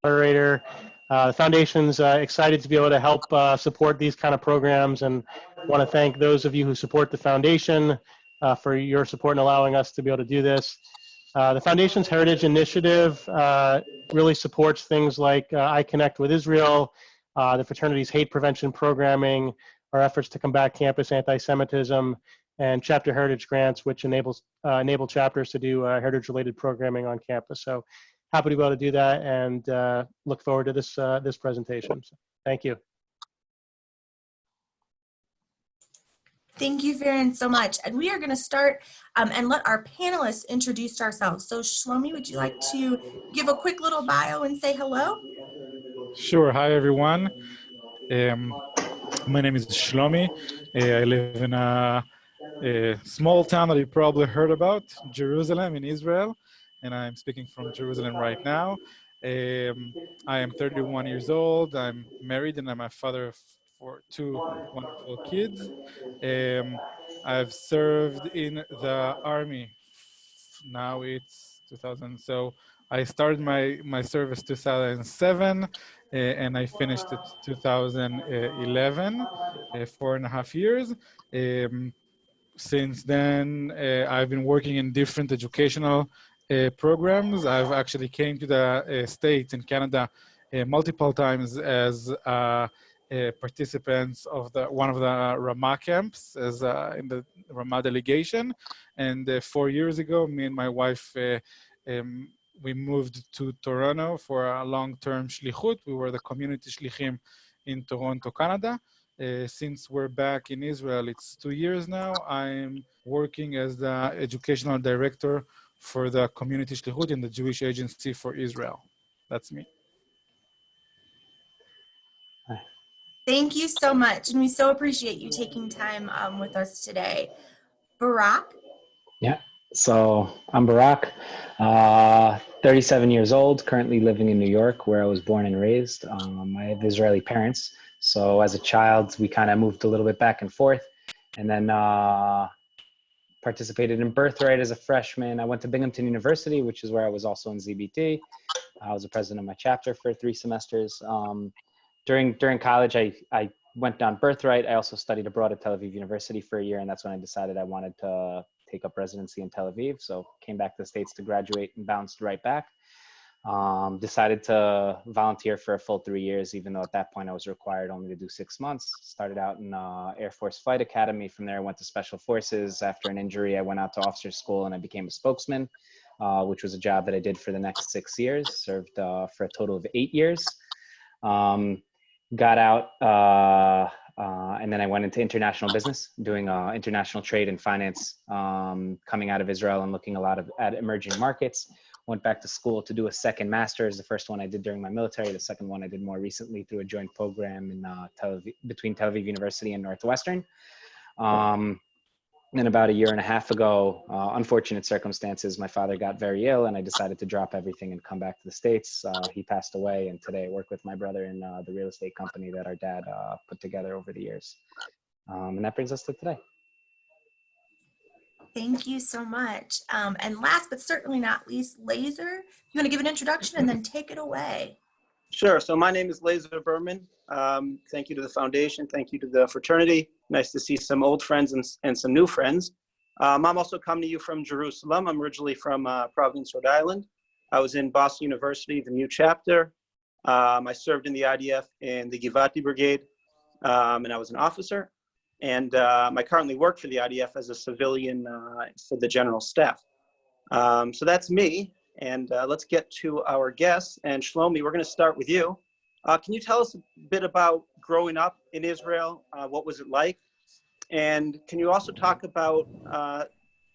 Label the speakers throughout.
Speaker 1: moderator. The foundation's excited to be able to help support these kind of programs, and want to thank those of you who support the foundation for your support in allowing us to be able to do this. The foundation's Heritage Initiative really supports things like I Connect with Israel, the fraternity's hate prevention programming, our efforts to combat campus anti-Semitism, and chapter heritage grants, which enable chapters to do heritage-related programming on campus. So happy to be able to do that, and look forward to this presentation. So, thank you.
Speaker 2: Thank you very so much. And we are going to start and let our panelists introduce ourselves. So Shlomi, would you like to give a quick little bio and say hello?
Speaker 3: Sure. Hi, everyone. My name is Shlomi. I live in a small town that you probably heard about, Jerusalem in Israel. And I'm speaking from Jerusalem right now. I am 31 years old. I'm married and I'm a father for two wonderful kids. I've served in the army. Now it's 2000. So I started my service 2007 and I finished it 2011, 4.5 years. Since then, I've been working in different educational programs. I've actually came to the States in Canada multiple times as participants of one of the Ramah camps as in the Ramah delegation. And 4 years ago, me and my wife, we moved to Toronto for a long-term shlichut. We were the community shlichim in Toronto, Canada. Since we're back in Israel, it's 2 years now. I'm working as the educational director for the community shlichut in the Jewish Agency for Israel. That's me.
Speaker 2: Thank you so much. And we so appreciate you taking time with us today. Barak?
Speaker 4: Yeah, so I'm Barak, 37 years old, currently living in New York, where I was born and raised. I have Israeli parents. So as a child, we kind of moved a little bit back and forth, and then participated in Birthright as a freshman. I went to Binghamton University, which is where I was also in ZBT. I was the president of my chapter for 3 semesters. During college, I went down Birthright. I also studied abroad at Tel Aviv University for a year, and that's when I decided I wanted to take up residency in Tel Aviv. So came back to the States to graduate and bounced right back. Decided to volunteer for a full 3 years, even though at that point I was required only to do 6 months. Started out in Air Force Flight Academy. From there, I went to Special Forces. After an injury, I went out to officer school and I became a spokesman, which was a job that I did for the next 6 years. Served for a total of 8 years. Got out, and then I went into international business, doing international trade and finance, coming out of Israel and looking a lot at emerging markets. Went back to school to do a second master's. The first one I did during my military. The second one I did more recently through a joint program in between Tel Aviv University and Northwestern. And about a year and a half ago, unfortunate circumstances, my father got very ill and I decided to drop everything and come back to the States. He passed away, and today I work with my brother in the real estate company that our dad put together over the years. And that brings us to today.
Speaker 2: Thank you so much. And last but certainly not least, Laser, you want to give an introduction and then take it away?
Speaker 5: Sure. So my name is Laser Berman. Thank you to the foundation. Thank you to the fraternity. Nice to see some old friends and some new friends. I'm also coming to you from Jerusalem. I'm originally from Providence, Rhode Island. I was in Boston University, the new chapter. I served in the IDF in the Givati Brigade, and I was an officer. And I currently work for the IDF as a civilian for the general staff. So that's me. And let's get to our guests. And Shlomi, we're going to start with you. Can you tell us a bit about growing up in Israel? What was it like? And can you also talk about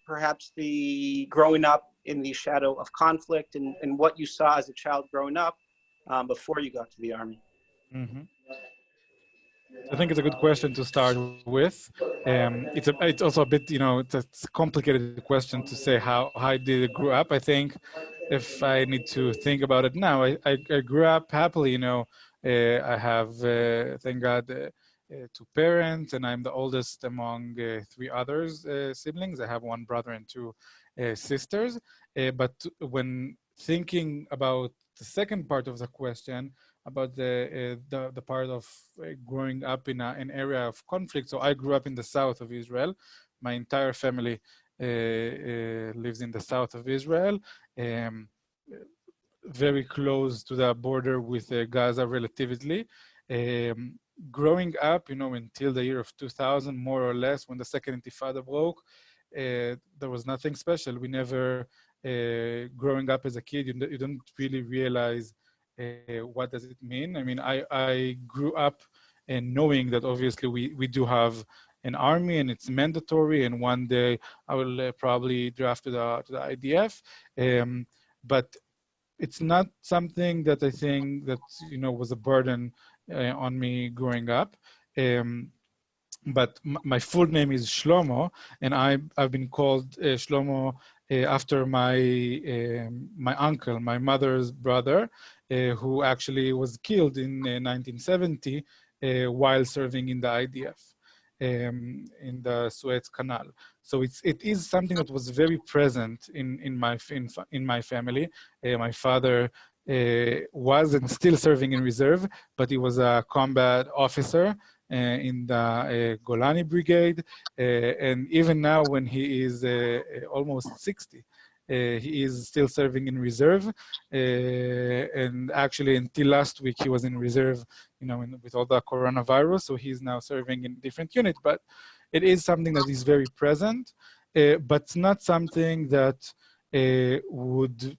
Speaker 5: perhaps the growing up in the shadow of conflict and what you saw as a child growing up before you got to the Army?
Speaker 3: Mm-hmm. I think it's a good question to start with. It's also a bit, it's a complicated question to say how I did grow up. I think if I need to think about it now, I grew up happily. I have, thank God, 2 parents, and I'm the oldest among 3 others siblings. I have 1 brother and 2 sisters. But when thinking about the second part of the question, about the part of growing up in an area of conflict. So I grew up in the south of Israel. My entire family lives in the south of Israel, very close to the border with Gaza relatively. Growing up, until the year of 2000, more or less, when the second Intifada broke, there was nothing special. We never, growing up as a kid, you don't really realize what does it mean. I mean, I grew up knowing that obviously we do have an army and it's mandatory, and one day I will probably draft to the IDF. But it's not something that I think that, was a burden on me growing up. But my full name is Shlomo, and I've been called Shlomo after my uncle, my mother's brother, who actually was killed in 1970 while serving in the IDF in the Suez Canal. So it is something that was very present in my family. My father was and still serving in reserve, but he was a combat officer in the Golani Brigade. And even now, when he is almost 60, he is still serving in reserve. And actually, until last week, he was in reserve, with all the coronavirus. So he's now serving in a different unit. But it is something that is very present, but it's not something that would,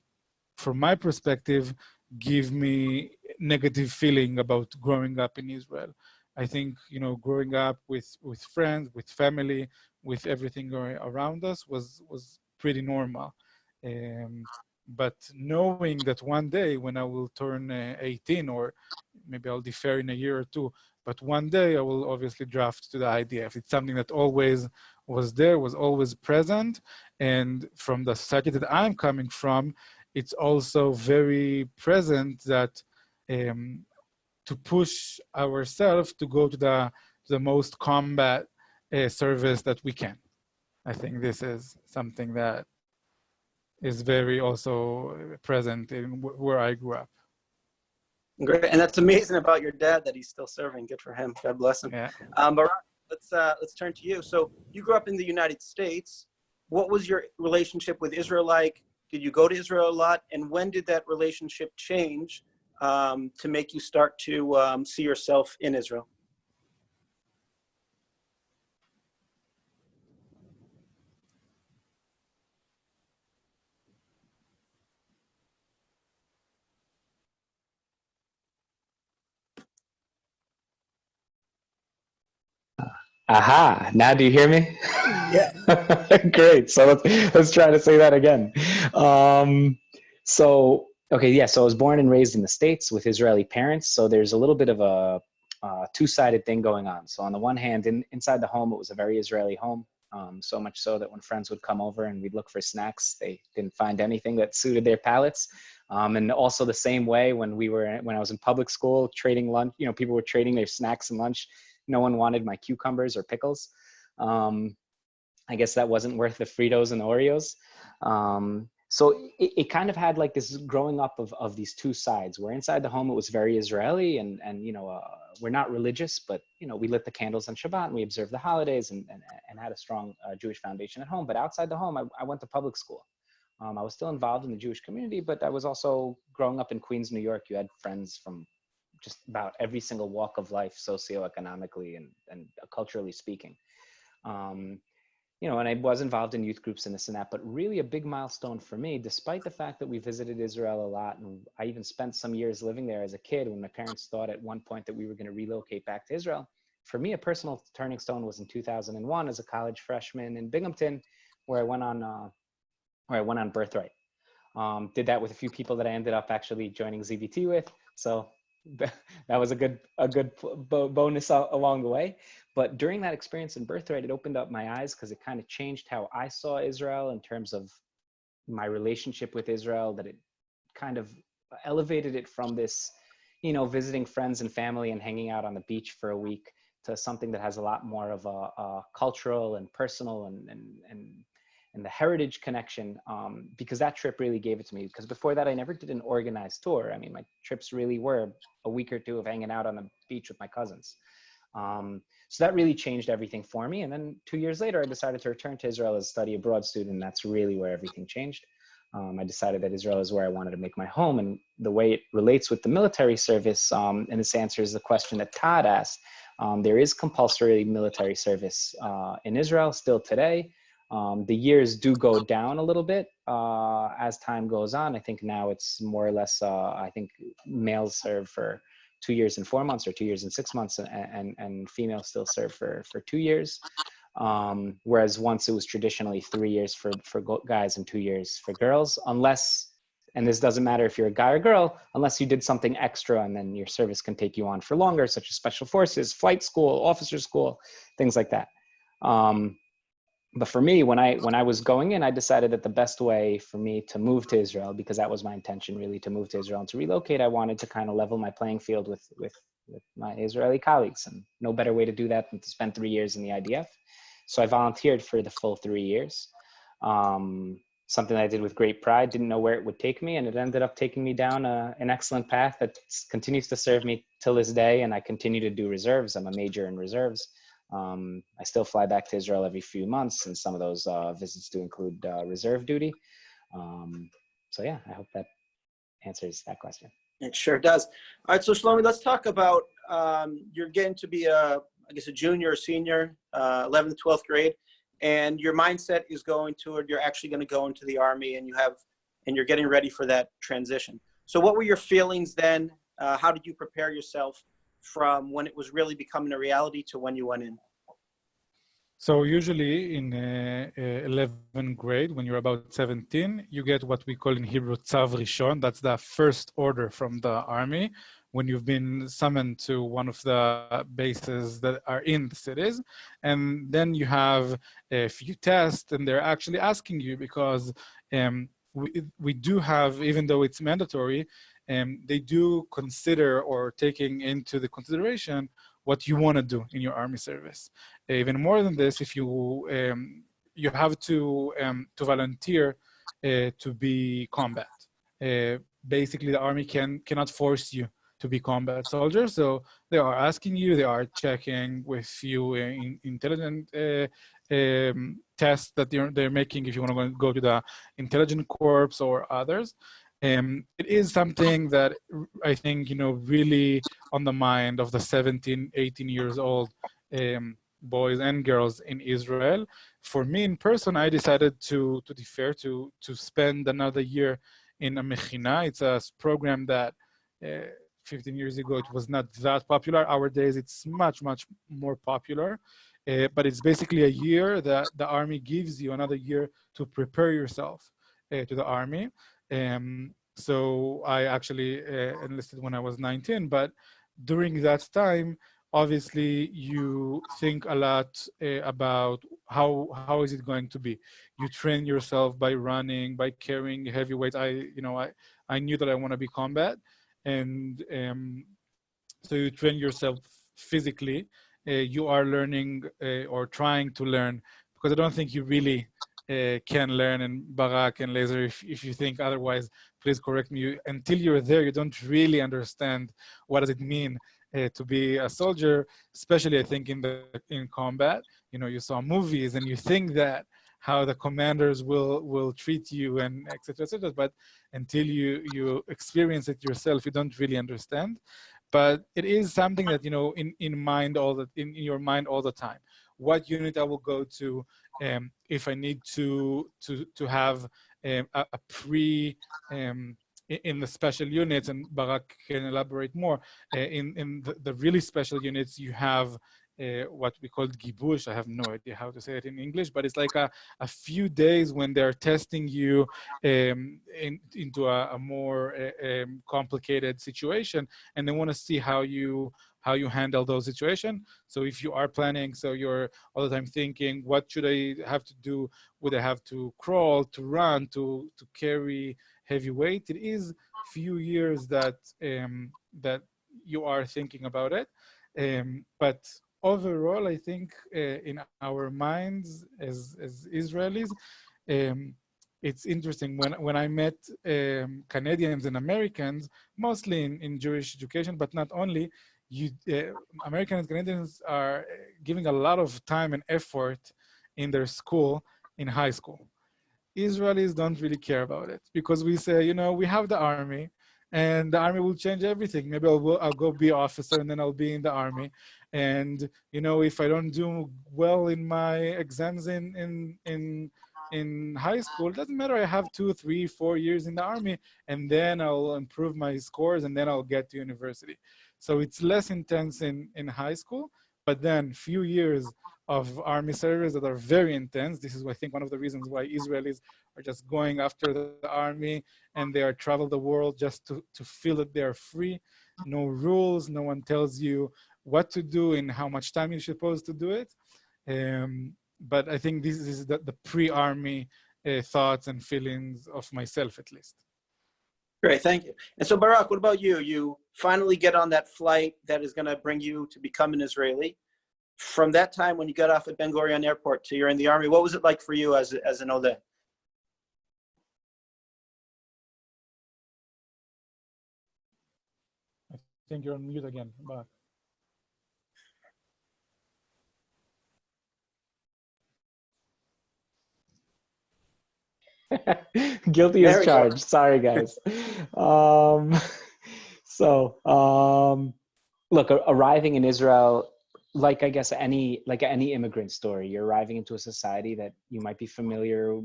Speaker 3: from my perspective, give me negative feeling about growing up in Israel. I think, growing up with friends, with family, with everything around us was pretty normal. But knowing that one day when I will turn 18, or maybe I'll defer in a year or two, but one day I will obviously draft to the IDF. It's something that always was there, was always present. And from the society that I'm coming from, it's also very present that to push ourselves to go to the most combat service that we can. I think this is something that is very also present in where I grew up.
Speaker 5: Great, and that's amazing about your dad that he's still serving. Good for him. God bless him.
Speaker 3: Yeah.
Speaker 5: Barak, let's turn to you. So you grew up in the United States. What was your relationship with Israel like? Did you go to Israel a lot? And when did that relationship change to make you start to see yourself in Israel?
Speaker 4: Aha, now do you hear me?
Speaker 5: Yeah.
Speaker 4: Great. So let's try to say that again. So I was born and raised in the States with Israeli parents. So there's a little bit of a two-sided thing going on. So on the one hand, inside the home, it was a very Israeli home. So much so that when friends would come over and we'd look for snacks, they didn't find anything that suited their palates. And also the same way when I was in public school trading lunch, people were trading their snacks and lunch. No one wanted my cucumbers or pickles. I guess that wasn't worth the Fritos and the Oreos. So it kind of had like this growing up of these two sides, where inside the home, it was very Israeli and we're not religious, but, we lit the candles on Shabbat and we observed the holidays and had a strong Jewish foundation at home. But outside the home, I went to public school. I was still involved in the Jewish community, but I was also growing up in Queens, New York. You had friends from just about every single walk of life, socioeconomically and culturally speaking. And I was involved in youth groups and this and that, but really a big milestone for me, despite the fact that we visited Israel a lot, and I even spent some years living there as a kid when my parents thought at one point that we were going to relocate back to Israel. For me, a personal turning stone was in 2001 as a college freshman in Binghamton, where I went on Birthright. Did that with a few people that I ended up actually joining ZBT with. So that was a good bonus along the way. But during that experience in Birthright, it opened up my eyes because it kind of changed how I saw Israel in terms of my relationship with Israel, that it kind of elevated it from this, visiting friends and family and hanging out on the beach for a week to something that has a lot more of a cultural and personal and and the heritage connection, because that trip really gave it to me. Because before that, I never did an organized tour. I mean, my trips really were a week or two of hanging out on the beach with my cousins. So that really changed everything for me. And then 2 years later, I decided to return to Israel as a study abroad student. And that's really where everything changed. I decided that Israel is where I wanted to make my home, and the way it relates with the military service, and this answers the question that Todd asked. There is compulsory military service in Israel still today. The years do go down a little bit as time goes on. I think now it's more or less, I think males serve for 2 years and 4 months, or 2 years and 6 months, and females still serve for 2 years. Whereas once it was traditionally 3 years for guys and 2 years for girls, unless, and this doesn't matter if you're a guy or girl, unless you did something extra, and then your service can take you on for longer, such as special forces, flight school, officer school, things like that. But for me, when I was going in, I decided that the best way for me to move to Israel, because that was my intention really, to move to Israel and to relocate, I wanted to kind of level my playing field with my Israeli colleagues, and no better way to do that than to spend 3 years in the IDF. So I volunteered for the full 3 years. Something I did with great pride, didn't know where it would take me, and it ended up taking me down an excellent path that continues to serve me till this day, and I continue to do reserves. I'm a major in reserves. I still fly back to Israel every few months, and some of those visits do include reserve duty. So yeah, I hope that answers that question.
Speaker 5: It sure does. All right, so Shlomi, let's talk about, you're getting to be I guess a junior or senior, 11th, 12th grade, and your mindset is going toward, you're actually going to go into the Army, and you're getting ready for that transition. So what were your feelings then? How did you prepare yourself from when it was really becoming a reality to when you went in?
Speaker 3: So usually in 11th grade, when you're about 17, you get what we call in Hebrew Tzav Rishon. That's the first order from the army, when you've been summoned to one of the bases that are in the cities. And then you have a few tests, and they're actually asking you, because we do have, even though it's mandatory, they do consider, or taking into the consideration, what you want to do in your army service. Even more than this, if you have to volunteer to be combat. Basically, the army cannot force you to be combat soldiers, so they are asking you, they are checking with you intelligent tests that they're making if you want to go to the intelligence corps or others. It is something that I think, really on the mind of the 17, 18 years old boys and girls in Israel. For me in person, I decided to defer, to spend another year in a mechina. It's a program that 15 years ago, it was not that popular. Nowadays, it's much, much more popular. But it's basically a year that the army gives you, another year to prepare yourself to the army. So I actually enlisted when I was 19, but during that time, obviously you think a lot about how is it going to be. You train yourself by running, by carrying heavy weights. I knew that I want to be combat, and so you train yourself physically. You are learning or trying to learn, because I don't think you really can learn. And Barak and Laser, if you think otherwise, please correct me. Until you're there, you don't really understand what does it mean to be a soldier, especially I think in combat. You saw movies and you think that how the commanders will treat you, and et cetera, but until you experience it yourself, you don't really understand. But it is something that, in your mind all the time. What unit I will go to, if I need to have a pre in the special units, and Barak can elaborate more. In the really special units, you have what we call gibush. I have no idea how to say it in English, but it's like a few days when they're testing you into a more complicated situation, and they want to see how you handle those situations. So if you are planning, so you're all the time thinking, what should I have to do? Would I have to crawl, to run, to carry heavy weight? It is few years that that you are thinking about it, but overall, I think in our minds as Israelis, it's interesting when I met Canadians and Americans, mostly in Jewish education, but not only. Americans and Canadians are giving a lot of time and effort in their school, in high school. Israelis don't really care about it because we say, you know, we have the army and the army will change everything. Maybe I'll go be an officer and then I'll be in the army. And, you know, if I don't do well in my exams in high school, it doesn't matter. I have 2, 3, 4 years in the army and then I'll improve my scores and then I'll get to university. So it's less intense in high school, but then few years of army service that are very intense. This is, I think, one of the reasons why Israelis are just going after the army and they are travel the world just to feel that they are free. No rules, no one tells you what to do and how much time you're supposed to do it. But I think this is the pre-army thoughts and feelings of myself, at least.
Speaker 5: Great, thank you. And so Barak, what about you? You finally get on that flight that is gonna bring you to become an Israeli. From that time when you got off at Ben Gurion Airport to you're in the army, what was it like for you as an Ole?
Speaker 3: I think you're on mute again, Barak.
Speaker 4: Guilty as charged. Sorry, guys. Look, arriving in Israel, like I guess any immigrant story, you're arriving into a society that you might be familiar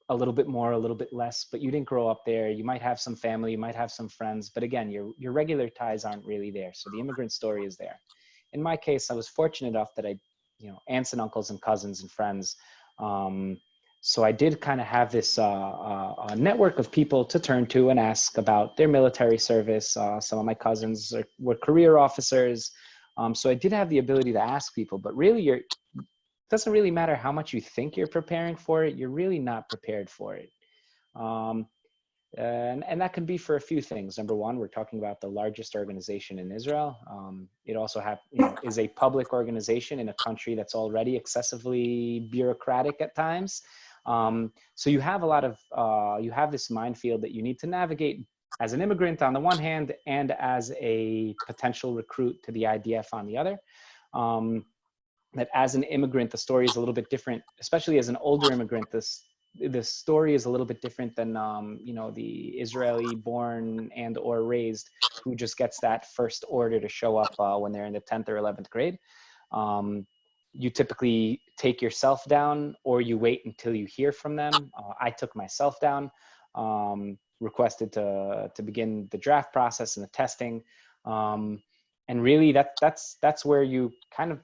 Speaker 4: a little bit more, a little bit less, but you didn't grow up there. You might have some family, you might have some friends, but again, your regular ties aren't really there. So the immigrant story is there. In my case, I was fortunate enough that aunts and uncles and cousins and friends. So I did kind of have this network of people to turn to and ask about their military service. Some of my cousins were career officers. So I did have the ability to ask people, but really it doesn't really matter how much you think you're preparing for it. You're really not prepared for it. And that can be for a few things. Number one, we're talking about the largest organization in Israel. It also is a public organization in a country that's already excessively bureaucratic at times. So you have you have this minefield that you need to navigate as an immigrant on the one hand, and as a potential recruit to the IDF on the other. That as an immigrant, the story is a little bit different, especially as an older immigrant. The story is a little bit different than the Israeli born and or raised who just gets that first order to show up when they're in the 10th or 11th grade. You typically take yourself down, or you wait until you hear from them. I took myself down, requested to begin the draft process and the testing. And really that's where you kind of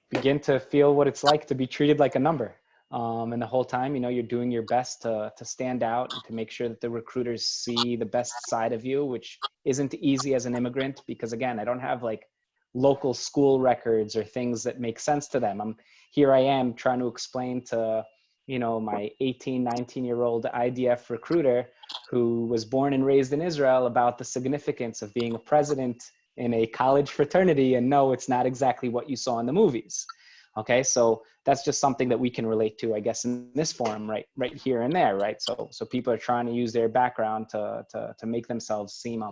Speaker 4: begin to feel what it's like to be treated like a number. And the whole time, you're doing your best to stand out and to make sure that the recruiters see the best side of you, which isn't easy as an immigrant, because again, I don't have like local school records or things that make sense to them. Here I am trying to explain to, my 18, 19-year-old IDF recruiter who was born and raised in Israel about the significance of being a president in a college fraternity, and no, it's not exactly what you saw in the movies. Okay, so that's just something that we can relate to, I guess, in this forum, right here and there, right? So people are trying to use their background to make themselves seem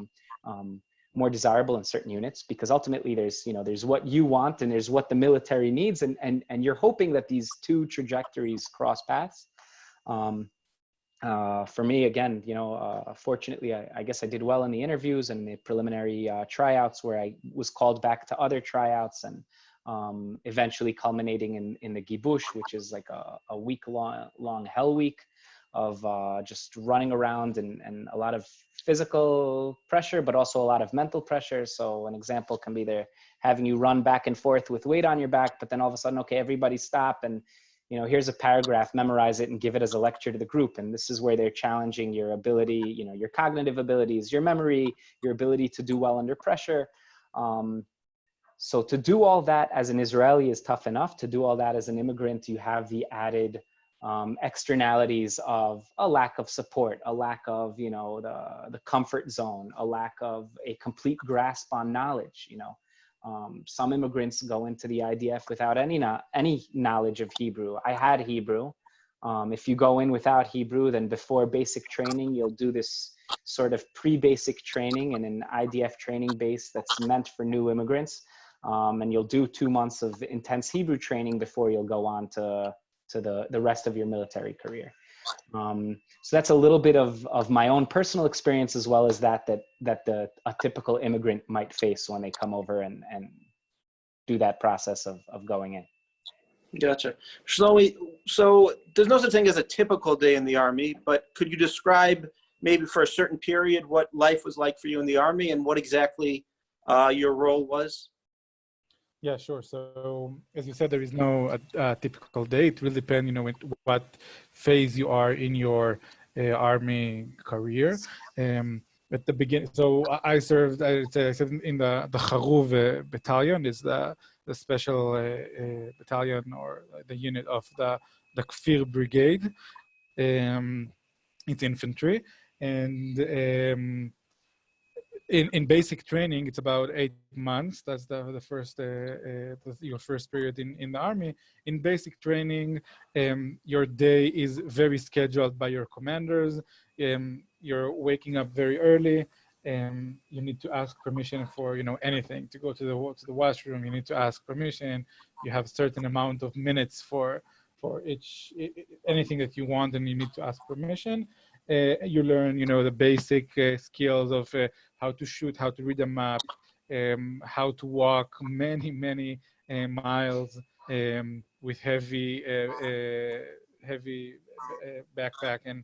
Speaker 4: more desirable in certain units, because ultimately there's what you want and there's what the military needs, and you're hoping that these two trajectories cross paths. For me, again, fortunately, I guess I did well in the interviews and the preliminary tryouts, where I was called back to other tryouts, and eventually culminating in the Gibush, which is like a week-long hell week of just running around and a lot of physical pressure, but also a lot of mental pressure. So an example can be they're having you run back and forth with weight on your back, but then all of a sudden, okay, everybody stop, and here's a paragraph, memorize it and give it as a lecture to the group. And this is where they're challenging your ability, your cognitive abilities, your memory, your ability to do well under pressure. So to do all that as an Israeli is tough enough. To do all that as an immigrant, you have the added externalities of a lack of support, a lack of, the comfort zone, a lack of a complete grasp on knowledge. Some immigrants go into the IDF without any knowledge of Hebrew. I had Hebrew, If you go in without Hebrew, then before basic training, you'll do this sort of pre-basic training in an IDF training base that's meant for new immigrants. And you'll do 2 months of intense Hebrew training before you'll go on to the rest of your military career. So that's a little bit of my own personal experience, as well as that a typical immigrant might face when they come over and do that process of going in.
Speaker 5: Gotcha. Shlomi, so there's no such thing as a typical day in the Army, but could you describe maybe for a certain period what life was like for you in the Army and what exactly your role was?
Speaker 3: Yeah, sure. So as you said, there is no typical day. It really depends, you know, what phase you are in your Army career. At the beginning, so I served in the Charuv battalion. Is the special battalion or the unit of the Kfir brigade. It's infantry, and in basic training, it's about 8 months. That's the first your first period in the Army. In basic training, your day is very scheduled by your commanders. You're waking up very early. You need to ask permission for anything, to go to the washroom. You need to ask permission. You have a certain amount of minutes for anything that you want, and you need to ask permission. You learn the basic skills of how to shoot, how to read a map, how to walk many miles with heavy backpack, and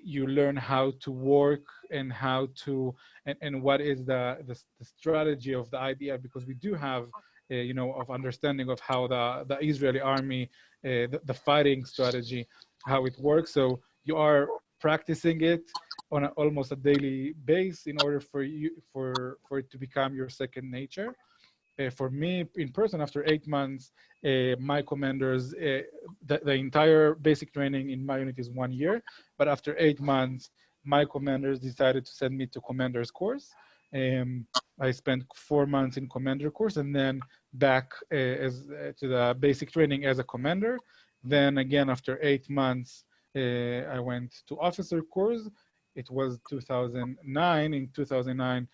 Speaker 3: you learn how to work and how to and what is the strategy of the IDF, because we do have of understanding of how the Israeli army, the fighting strategy, how it works. So you are practicing it on almost a daily basis in order for it to become your second nature. For me in person, after 8 months, my commanders, the entire basic training in my unit is 1 year, but after 8 months, my commanders decided to send me to commander's course. I spent 4 months in commander course, and then back to the basic training as a commander. Then again, after 8 months, I went to officer course. It was 2009. In 2009,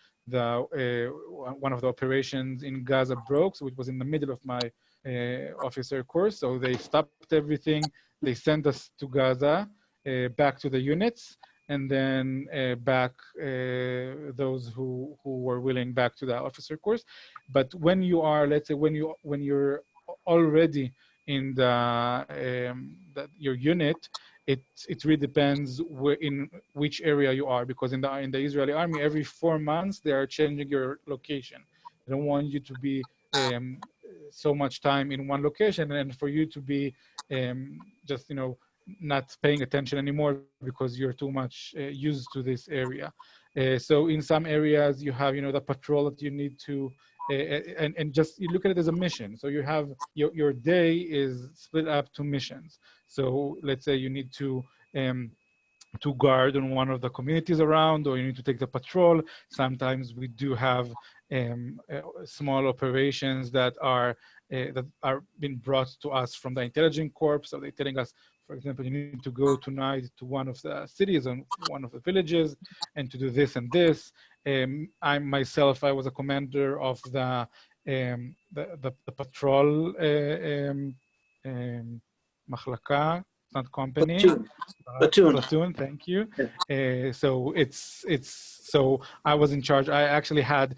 Speaker 3: one of the operations in Gaza broke, so it was in the middle of my officer course. So they stopped everything. They sent us to Gaza, back to the units, and then back those who were willing back to the officer course. But when you are, let's say, when you're already in your unit, it really depends in which area you are, because in the Israeli army, every 4 months they are changing your location. They don't want you to be so much time in one location, and for you to be just not paying attention anymore because you're too much used to this area. So in some areas you have the patrol that you need to and just you look at it as a mission. So you have your day is split up to missions. So let's say you need to guard on one of the communities around, or you need to take the patrol. Sometimes we do have small operations that are being brought to us from the intelligence corps. So they're telling us, for example, you need to go tonight to one of the cities and one of the villages and to do this and this. I myself, I was a commander of the patrol Machlaka, not company. Platoon, thank you. So so I was in charge. I actually had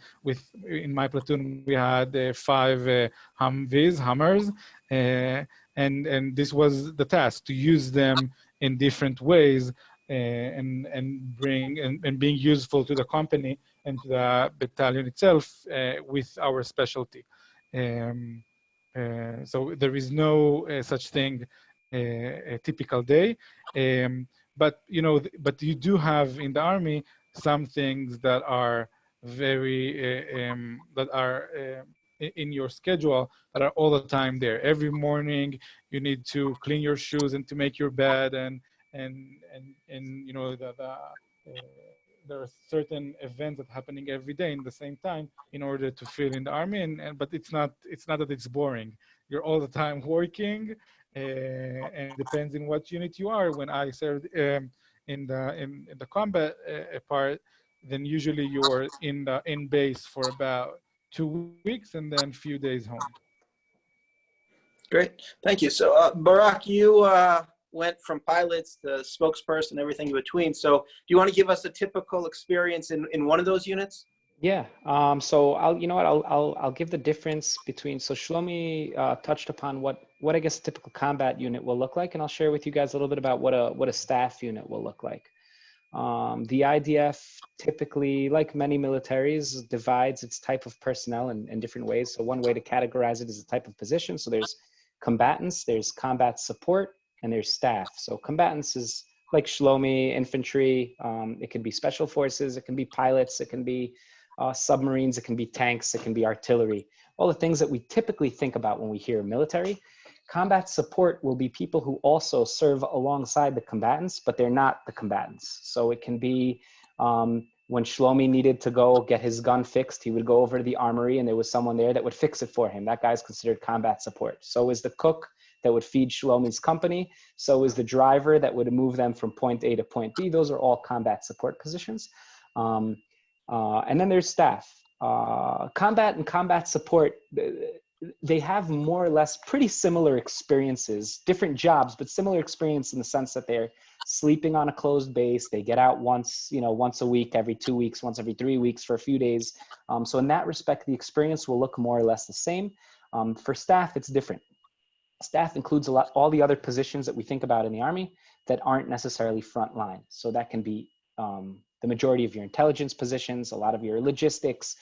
Speaker 3: in my platoon, we had 5 Hummers, and this was the task, to use them in different ways and being useful to the company and to the battalion itself with our specialty. So there is no such thing, a typical day, but you do have in the army some things that are very in your schedule, that are all the time there. Every morning you need to clean your shoes and to make your bed, and there are certain events that are happening every day in the same time in order to feel in the army, but it's not that it's boring. you're all the time working, and depends on what unit you are. When I served in the combat part, then usually you're in base for about 2 weeks and then few days home.
Speaker 5: Great, thank you. So Barak, you went from pilots to spokesperson, everything in between. So do you want to give us a typical experience in one of those units?
Speaker 4: Yeah. So I'll give the difference between. So Shlomi touched upon what I guess a typical combat unit will look like, and I'll share with you guys a little bit about what a staff unit will look like. The IDF typically, like many militaries, divides its type of personnel in different ways. So one way to categorize it is a type of position. So there's combatants, there's combat support, and there's staff. So combatants is like Shlomi, infantry. It can be special forces, it can be pilots, it can be submarines, it can be tanks, it can be artillery. All the things that we typically think about when we hear military. Combat support will be people who also serve alongside the combatants, but they're not the combatants. So it can be when Shlomi needed to go get his gun fixed, he would go over to the armory and there was someone there that would fix it for him. That guy's considered combat support. So is the cook that would feed Shlomi's company. So is the driver that would move them from point A to point B. Those are all combat support positions. And then there's staff. Combat and combat support, they have more or less pretty similar experiences, different jobs, but similar experience in the sense that they're sleeping on a closed base. They get out once a week, every 2 weeks, once every 3 weeks for a few days. So in that respect, the experience will look more or less the same. For staff, it's different. Staff includes all the other positions that we think about in the Army that aren't necessarily frontline. So that can be the majority of your intelligence positions, a lot of your logistics,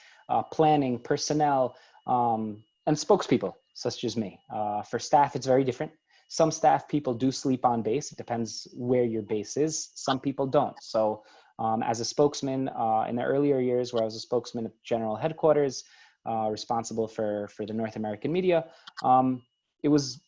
Speaker 4: planning, personnel, and spokespeople, such as me. For staff, it's very different. Some staff people do sleep on base. It depends where your base is. Some people don't. So as a spokesman, in the earlier years where I was a spokesman at General Headquarters, responsible for the North American media, it was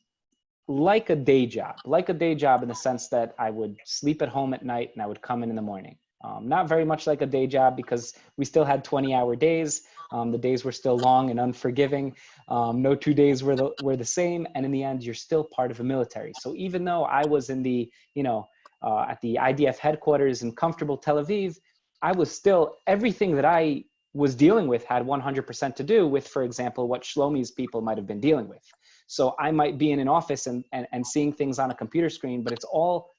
Speaker 4: like a day job in the sense that I would sleep at home at night and I would come in the morning. Not very much like a day job because we still had 20-hour days. The days were still long and unforgiving. No 2 days were the same. And in the end, you're still part of the military. So even though I was in the, at the IDF headquarters in comfortable Tel Aviv, I was still, everything that I was dealing with had 100% to do with, for example, what Shlomi's people might have been dealing with. So I might be in an office and seeing things on a computer screen, but it's all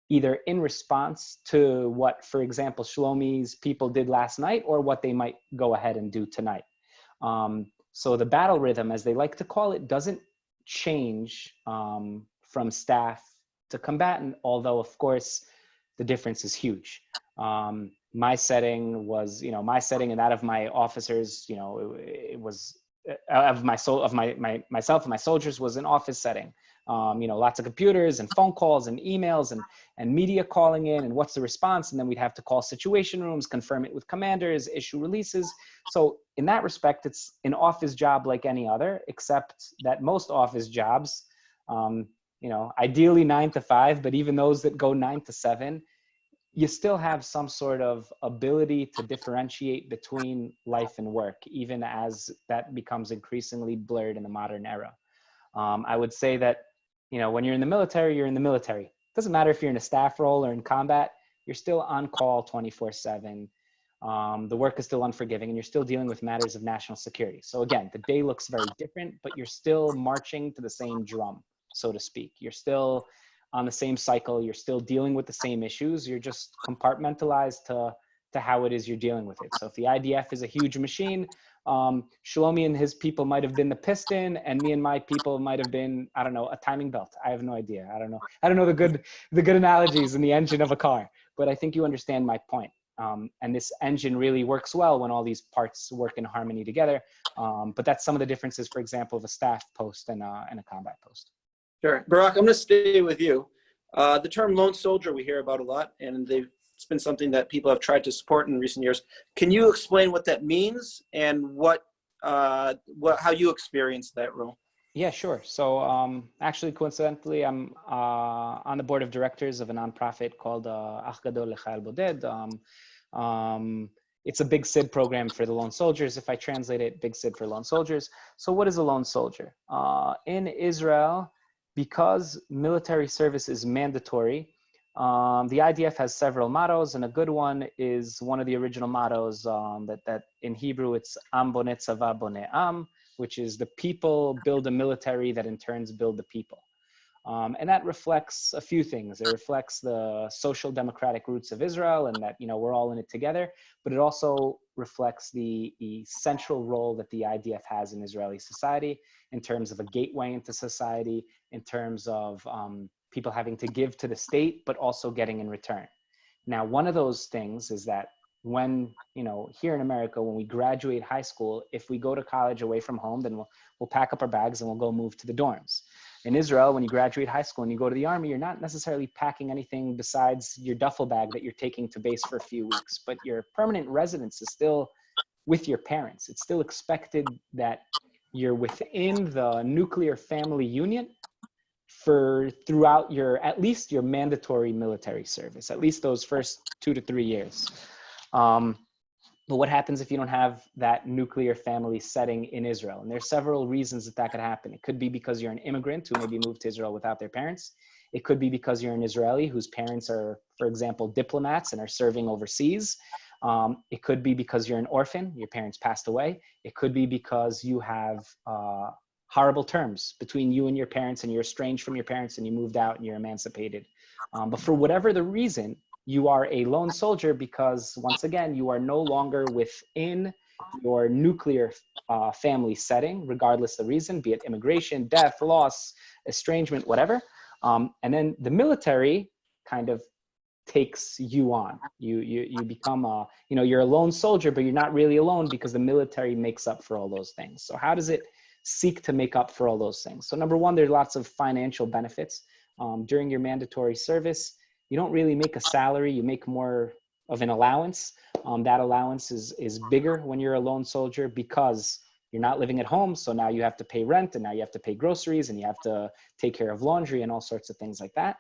Speaker 4: either in response to what, for example, Shlomi's people did last night or what they might go ahead and do tonight. So the battle rhythm, as they like to call it, doesn't change from staff to combatant, although of course the difference is huge. My setting was, and that of my officers, it was myself and my soldiers was an office setting. Lots of computers and phone calls and emails and media calling in and what's the response. And then we'd have to call situation rooms, confirm it with commanders, issue releases. So in that respect, it's an office job like any other, except that most office jobs, ideally 9 to 5, but even those that go 9 to 7, you still have some sort of ability to differentiate between life and work, even as that becomes increasingly blurred in the modern era. I would say that, when you're in the military, you're in the military. It doesn't matter if you're in a staff role or in combat, you're still on call 24/7. The work is still unforgiving and you're still dealing with matters of national security. So again, the day looks very different, but you're still marching to the same drum, so to speak. You're still on the same cycle. You're still dealing with the same issues. You're just compartmentalized to how it is you're dealing with it. So if the IDF is a huge machine, Shlomi and his people might have been the piston, and me and my people might have been, I don't know, a timing belt. I have no idea. I don't know the good analogies in the engine of a car, but I think you understand my point. And this engine really works well when all these parts work in harmony together. But that's some of the differences, for example, of a staff post and a combat post.
Speaker 5: Sure. Barak, I'm going to stay with you. The term lone soldier we hear about a lot, and it's been something that people have tried to support in recent years. Can you explain what that means and how you experienced that role?
Speaker 4: Yeah, sure. So actually, coincidentally, I'm on the board of directors of a nonprofit called Ach Gadol L'Chayal Boded. it's a big SID program for the lone soldiers. If I translate it, big SID for lone soldiers. So what is a lone soldier? In Israel, because military service is mandatory, the IDF has several mottos, and a good one is one of the original mottos that in Hebrew it's Am boneh tzava boneh am, which is the people build a military that in turns build the people. And that reflects a few things. It reflects the social democratic roots of Israel and that, we're all in it together, but it also reflects the central role that the IDF has in Israeli society in terms of a gateway into society, in terms of people having to give to the state, but also getting in return. Now, one of those things is that when, here in America, when we graduate high school, if we go to college away from home, then we'll pack up our bags and we'll go move to the dorms. In Israel, when you graduate high school and you go to the army, you're not necessarily packing anything besides your duffel bag that you're taking to base for a few weeks, but your permanent residence is still with your parents. It's still expected that you're within the nuclear family union throughout at least your mandatory military service, at least those first 2 to 3 years. But what happens if you don't have that nuclear family setting in Israel? And there's several reasons that could happen. It could be because you're an immigrant who maybe moved to Israel without their parents. It could be because you're an Israeli whose parents are, for example, diplomats and are serving overseas. It could be because you're an orphan, your parents passed away. It could be because you have horrible terms between you and your parents and you're estranged from your parents and you moved out and you're emancipated. But for whatever the reason, you are a lone soldier because, once again, you are no longer within your nuclear family setting, regardless of the reason, be it immigration, death, loss, estrangement, whatever. And then the military kind of takes you on. You become you're a lone soldier, but you're not really alone because the military makes up for all those things. So how does it seek to make up for all those things? So number one, there's lots of financial benefits. During your mandatory service, you don't really make a salary, you make more of an allowance. That allowance is bigger when you're a lone soldier because you're not living at home. So now you have to pay rent and now you have to pay groceries and you have to take care of laundry and all sorts of things like that.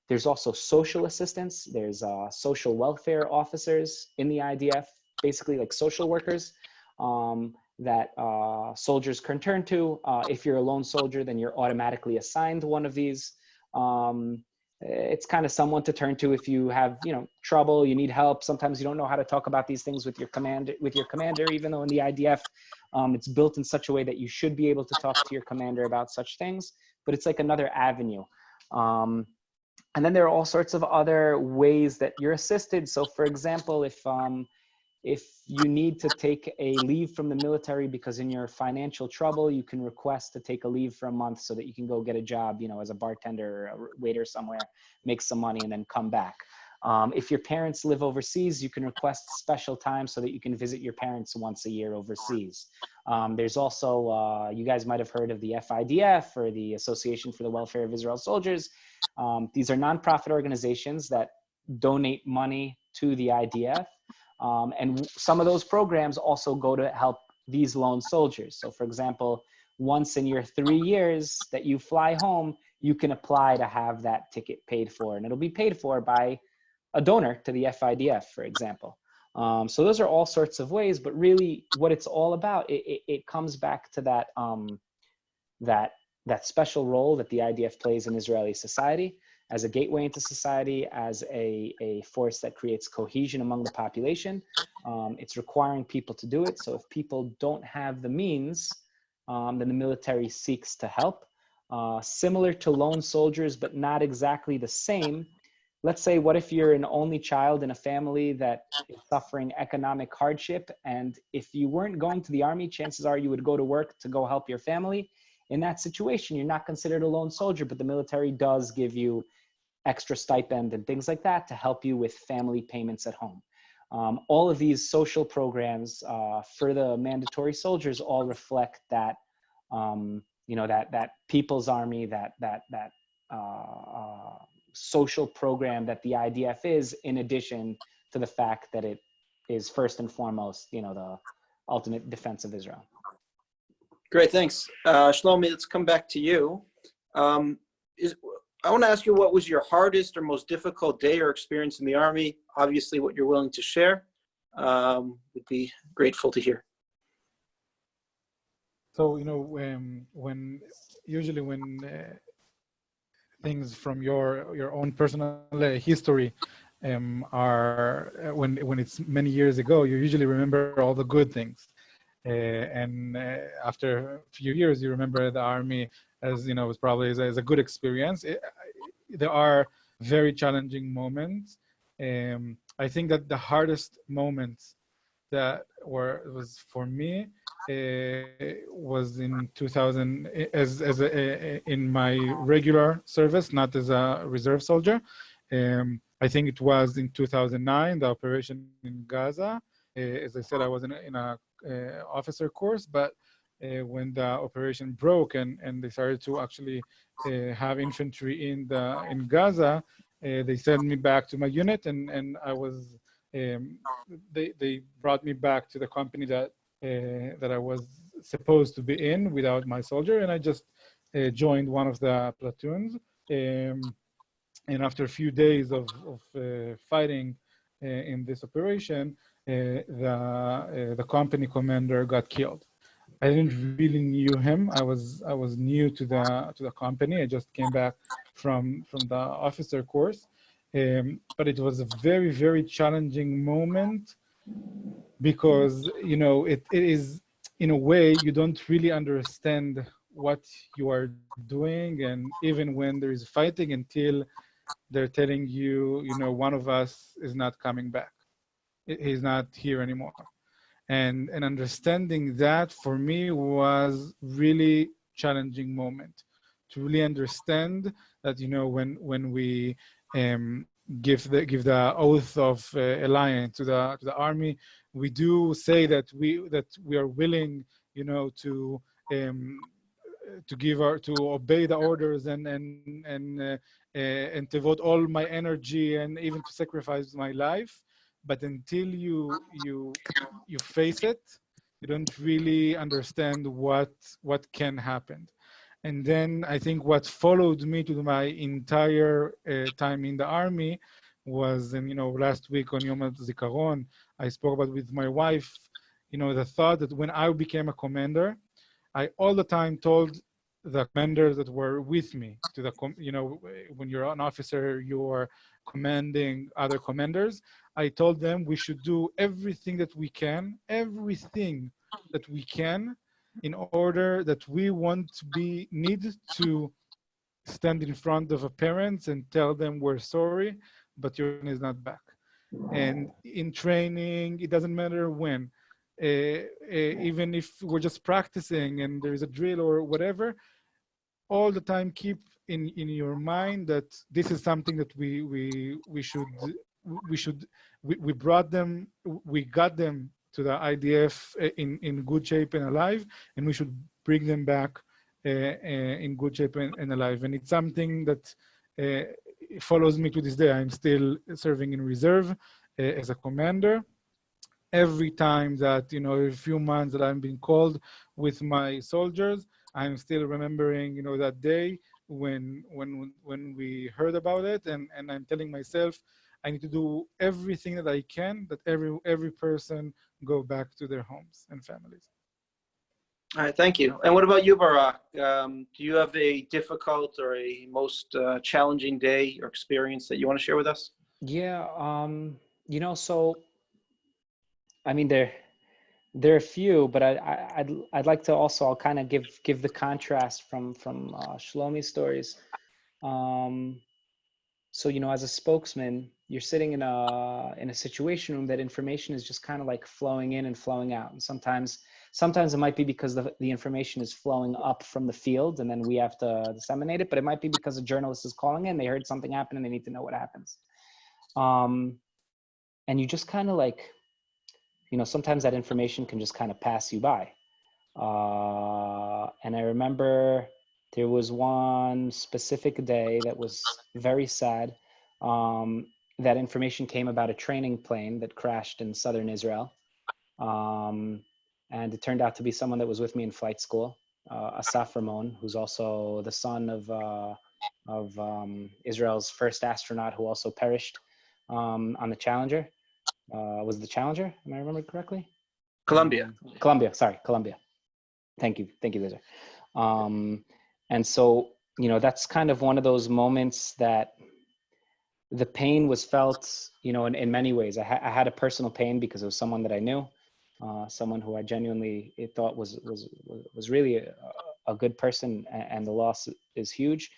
Speaker 4: There's also social assistance. There's social welfare officers in the IDF, basically like social workers that soldiers can turn to. If you're a lone soldier, then you're automatically assigned one of these. It's kind of someone to turn to if you have, trouble, you need help. Sometimes you don't know how to talk about these things with your commander, even though in the IDF, it's built in such a way that you should be able to talk to your commander about such things, but it's like another avenue. And then there are all sorts of other ways that you're assisted. So for example, if you need to take a leave from the military because in your financial trouble, you can request to take a leave for a month so that you can go get a job, as a bartender or a waiter somewhere, make some money and then come back. If your parents live overseas, you can request special time so that you can visit your parents once a year overseas. There's also, you guys might have heard of the FIDF or the Association for the Welfare of Israel Soldiers. These are nonprofit organizations that donate money to the IDF. And some of those programs also go to help these lone soldiers. So for example, once in your 3 years that you fly home, you can apply to have that ticket paid for, and it'll be paid for by a donor to the FIDF, for example. So those are all sorts of ways, but really what it's all about, it comes back to that special role that the IDF plays in Israeli society as a gateway into society, as a force that creates cohesion among the population. It's requiring people to do it. So if people don't have the means, then the military seeks to help. Similar to lone soldiers, but not exactly the same. Let's say, what if you're an only child in a family that is suffering economic hardship, and if you weren't going to the army, chances are you would go to work to go help your family. In that situation, you're not considered a lone soldier, but the military does give you extra stipend and things like that to help you with family payments at home. All of these social programs for the mandatory soldiers all reflect that, that people's army, that social program that the IDF is, in addition to the fact that it is first and foremost, the ultimate defense of Israel.
Speaker 5: Great, thanks. Shlomi, let's come back to you. I want to ask you, what was your hardest or most difficult day or experience in the Army? Obviously, what you're willing to share. Would be grateful to hear.
Speaker 3: So, you know, when usually when things from your own personal history are when it's many years ago, you usually remember all the good things, and after a few years, you remember the army as, you know, was probably as a good experience. There are very challenging moments. I think that the hardest moments that was for me was in 2000 in my regular service, not as a reserve soldier. I think it was in 2009, the operation in Gaza. As I said, I was in a officer course, but when the operation broke and they started to actually have infantry in Gaza, they sent me back to my unit, and I was they brought me back to the company that I was supposed to be in without my soldier, and I just joined one of the platoons. And after a few days of fighting in this operation, the company commander got killed. I didn't really knew him. I was new to the company. I just came back from the officer course, but it was a very, very challenging moment because, you know, it is, in a way, you don't really understand what you are doing, and even when there is fighting, until they're telling you, you know, one of us is not coming back. He's not here anymore. And understanding that for me was really challenging moment to really understand that, you know, when we give the oath of alliance to the army, we do say that we are willing, you know, to obey the orders and to devote all my energy and even to sacrifice my life. But until you face it, you don't really understand what can happen. And then I think what followed me to my entire time in the army was, and, you know, last week on Yom HaZikaron, I spoke about with my wife, you know, the thought that when I became a commander, I all the time told the commanders that were with me, you know, when you're an officer, you're commanding other commanders. I told them we should do everything that we can, in order that we need to stand in front of a parents and tell them we're sorry, but your son is not back. And in training, it doesn't matter when, even if we're just practicing and there's a drill or whatever, all the time keep in your mind that this is something that we got them to the IDF in good shape and alive, and we should bring them back in good shape and alive. And it's something that follows me to this day. I'm still serving in reserve as a commander. Every time that, you know, a few months that I'm being called with my soldiers, I'm still remembering, you know, that day when we heard about it, and I'm telling myself, I need to do everything that I can, that every person go back to their homes and families.
Speaker 5: All right, thank you. And what about you, Barak? Do you have a difficult or a most challenging day or experience that you want to share with us?
Speaker 4: Yeah, you know, so I mean, there are a few, but I'd like to also, I'll kind of give the contrast from Shlomi's stories. So, you know, as a spokesman, you're sitting in a situation room that information is just kind of like flowing in and flowing out. And sometimes it might be because the information is flowing up from the field and then we have to disseminate it, but it might be because a journalist is calling in, they heard something happen and they need to know what happens. And you just kind of like, you know, sometimes that information can just kind of pass you by. And I remember there was one specific day that was very sad. That information came about a training plane that crashed in southern Israel. And it turned out to be someone that was with me in flight school, Asaf Ramon, who's also the son of Israel's first astronaut who also perished on the Challenger. was the challenger. Am I remembering correctly?
Speaker 5: Columbia.
Speaker 4: Columbia. Sorry, Columbia. Thank you, Lizer. And so, that's kind of one of those moments that the pain was felt, in many ways. I had a personal pain because it was someone that I knew, someone who I genuinely thought was really a good person, and the loss is huge.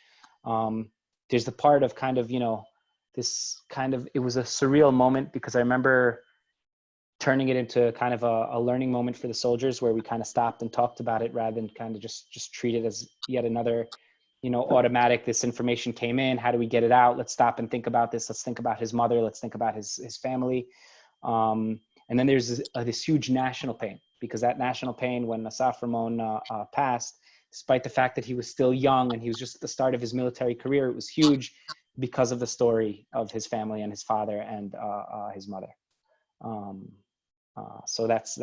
Speaker 4: There's the part of kind of, this kind of, it was a surreal moment because I remember turning it into kind of a learning moment for the soldiers where we kind of stopped and talked about it rather than kind of just treat it as yet another, automatic, this information came in, how do we get it out? Let's stop and think about this. Let's think about his mother. Let's think about his family. And then there's this huge national pain, because that national pain when Asaf Ramon passed, despite the fact that he was still young and he was just at the start of his military career, it was huge because of the story of his family and his father and his mother. So that's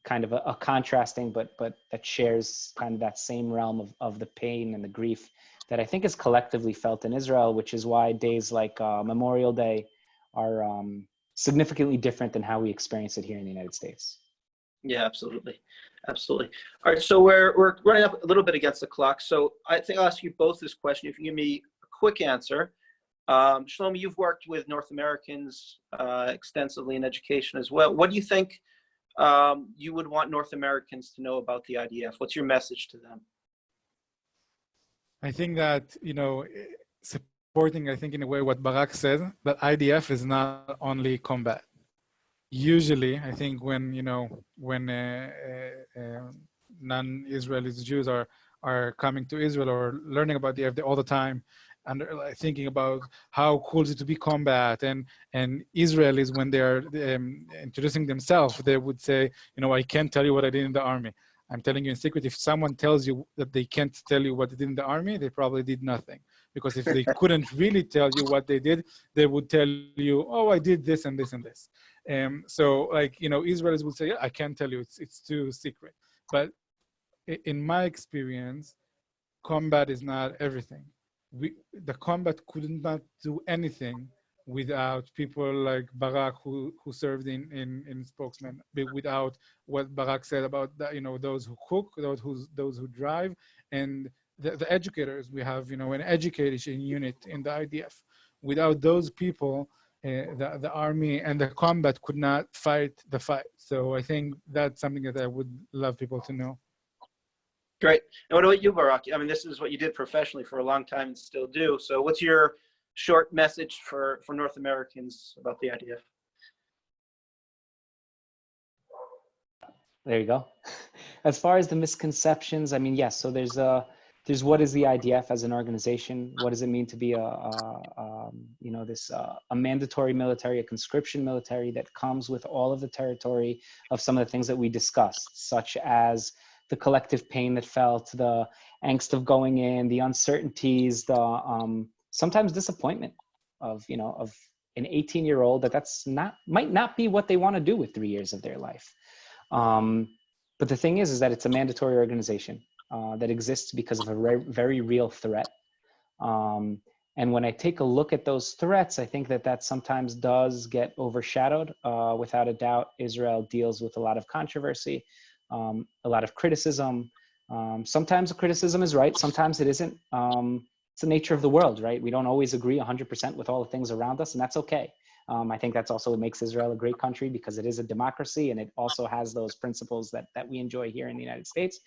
Speaker 4: kind of a contrasting, but that shares kind of that same realm of the pain and the grief that I think is collectively felt in Israel, which is why days like Memorial Day are significantly different than how we experience it here in the United States.
Speaker 5: Yeah, absolutely. Absolutely. All right. So we're running up a little bit against the clock. So I think I'll ask you both this question. If you give me a quick answer. Shlomi, you've worked with North Americans extensively in education as well. What do you think you would want North Americans to know about the IDF? What's your message to them?
Speaker 3: I think that, supporting, I think in a way what Barak said, that IDF is not only combat. Usually, I think when, when non-Israelis, Jews are coming to Israel or learning about the IDF all the time, and thinking about how cool is it to be combat, and Israelis, when they are introducing themselves, they would say, I can't tell you what I did in the army. I'm telling you in secret. If someone tells you that they can't tell you what they did in the army, they probably did nothing. Because if they couldn't really tell you what they did, they would tell you, oh, I did this and this and this. So like, Israelis will say, yeah, I can't tell you, it's too secret. But in my experience, combat is not everything. The combat could not do anything without people like Barak who served in spokesman, without what Barak said about that, those who cook, those who drive, and the educators. We have, an education unit in the IDF. Without those people, the army and the combat could not fight the fight. So I think that's something that I would love people to know.
Speaker 5: Great. And what about you, Barak? I mean, this is what you did professionally for a long time and still do. So what's your short message for North Americans about the IDF?
Speaker 4: There you go. As far as the misconceptions, I mean, yes. So there's what is the IDF as an organization? What does it mean to be a mandatory military, a conscription military that comes with all of the territory of some of the things that we discussed, such as the collective pain that felt, the angst of going in, the uncertainties, the sometimes disappointment of an 18-year-old that's might not be what they want to do with 3 years of their life. But the thing is that it's a mandatory organization that exists because of a very real threat. And when I take a look at those threats, I think that sometimes does get overshadowed. Without a doubt, Israel deals with a lot of controversy, a lot of criticism. Sometimes the criticism is right, sometimes it isn't. It's the nature of the world, right? We don't always agree 100% with all the things around us, and that's okay. I think that's also what makes Israel a great country, because it is a democracy and it also has those principles that we enjoy here in the United States.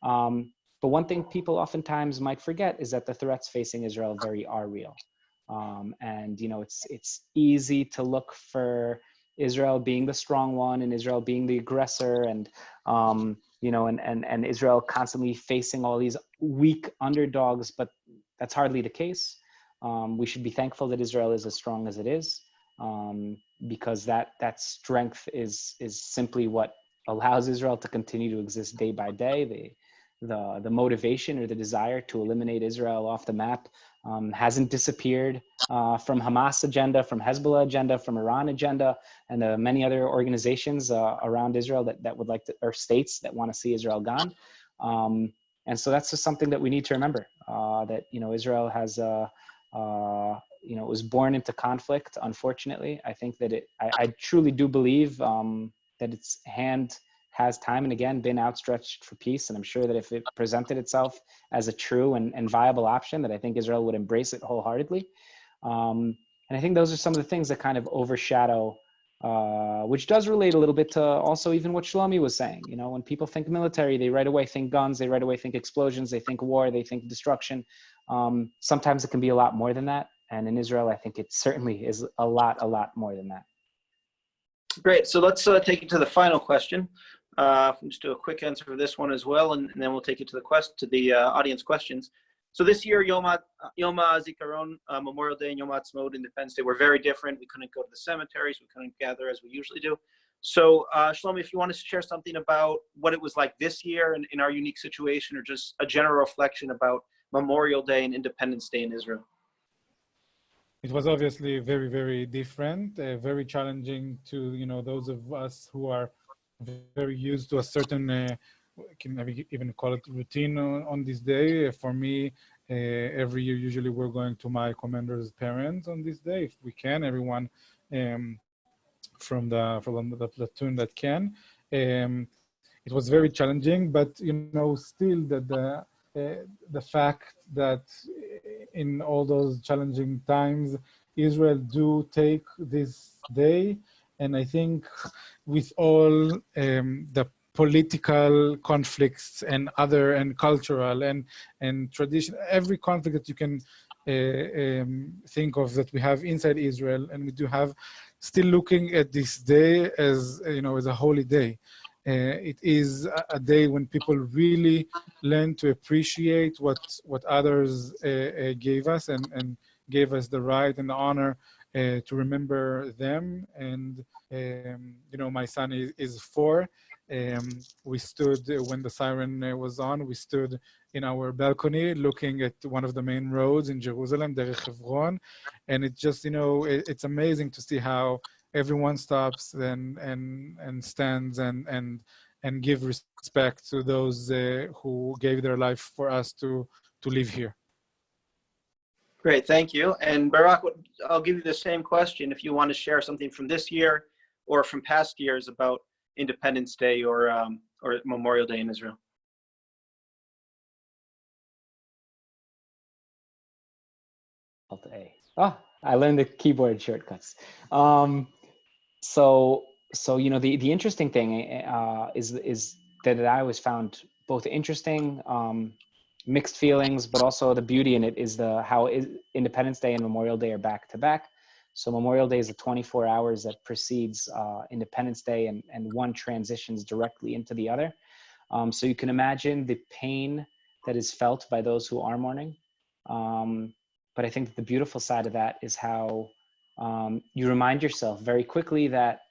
Speaker 4: But one thing people oftentimes might forget is that the threats facing Israel are real. And it's easy to look for Israel being the strong one and Israel being the aggressor, and and Israel constantly facing all these weak underdogs, but that's hardly the case. We should be thankful that Israel is as strong as it is, because that strength is simply what allows Israel to continue to exist day by day. The motivation or the desire to eliminate Israel off the map hasn't disappeared from Hamas agenda, from Hezbollah agenda, from Iran agenda, and many other organizations around Israel that would like to, or states that want to see Israel gone. And so that's just something that we need to remember, that Israel has it was born into conflict, unfortunately. I think that I truly do believe that its hand has time and again been outstretched for peace. And I'm sure that if it presented itself as a true and viable option, that I think Israel would embrace it wholeheartedly. And I think those are some of the things that kind of overshadow, which does relate a little bit to also even what Shlomi was saying. When people think military, they right away think guns, they right away think explosions, they think war, they think destruction. Sometimes it can be a lot more than that. And in Israel, I think it certainly is a lot more than that.
Speaker 5: Great. So let's take it to the final question. We'll just do a quick answer for this one as well, and then we'll take it to the audience questions. So this year, Yom HaZikaron, Memorial Day, and Yom HaAtzmaut, Independence Day were very different. We couldn't go to the cemeteries. We couldn't gather as we usually do. So Shlomi, if you want to share something about what it was like this year in our unique situation, or just a general reflection about Memorial Day and Independence Day in Israel.
Speaker 3: It was obviously very, very different, very challenging to, those of us who are very used to a certain, can maybe even call it routine on this day. For me, every year, usually we're going to my commander's parents on this day, if we can, everyone from the platoon that can. It was very challenging, but, still that the fact that in all those challenging times, Israel do take this day. And I think with all the political conflicts and cultural and tradition, every conflict that you can think of that we have inside Israel, and we do have, still looking at this day as, as a holy day. It is a day when people really learn to appreciate what others gave us and gave us the right and the honor to remember them. And, my son is 4. We stood, when the siren was on, we stood in our balcony looking at one of the main roads in Jerusalem, Derech Hebron. And it just, it's amazing to see how everyone stops and stands and give respect to those who gave their life for us to live here.
Speaker 5: Great, thank you. And Barak, I'll give you the same question if you want to share something from this year or from past years about Independence Day or Memorial Day in Israel.
Speaker 4: Alt-A. Oh, I learned the keyboard shortcuts. So the interesting thing is that I always found both interesting, mixed feelings, but also the beauty in it is how Independence Day and Memorial Day are back to back. So Memorial Day is the 24 hours that precedes Independence Day, and one transitions directly into the other. So you can imagine the pain that is felt by those who are mourning. But I think that the beautiful side of that is how you remind yourself very quickly that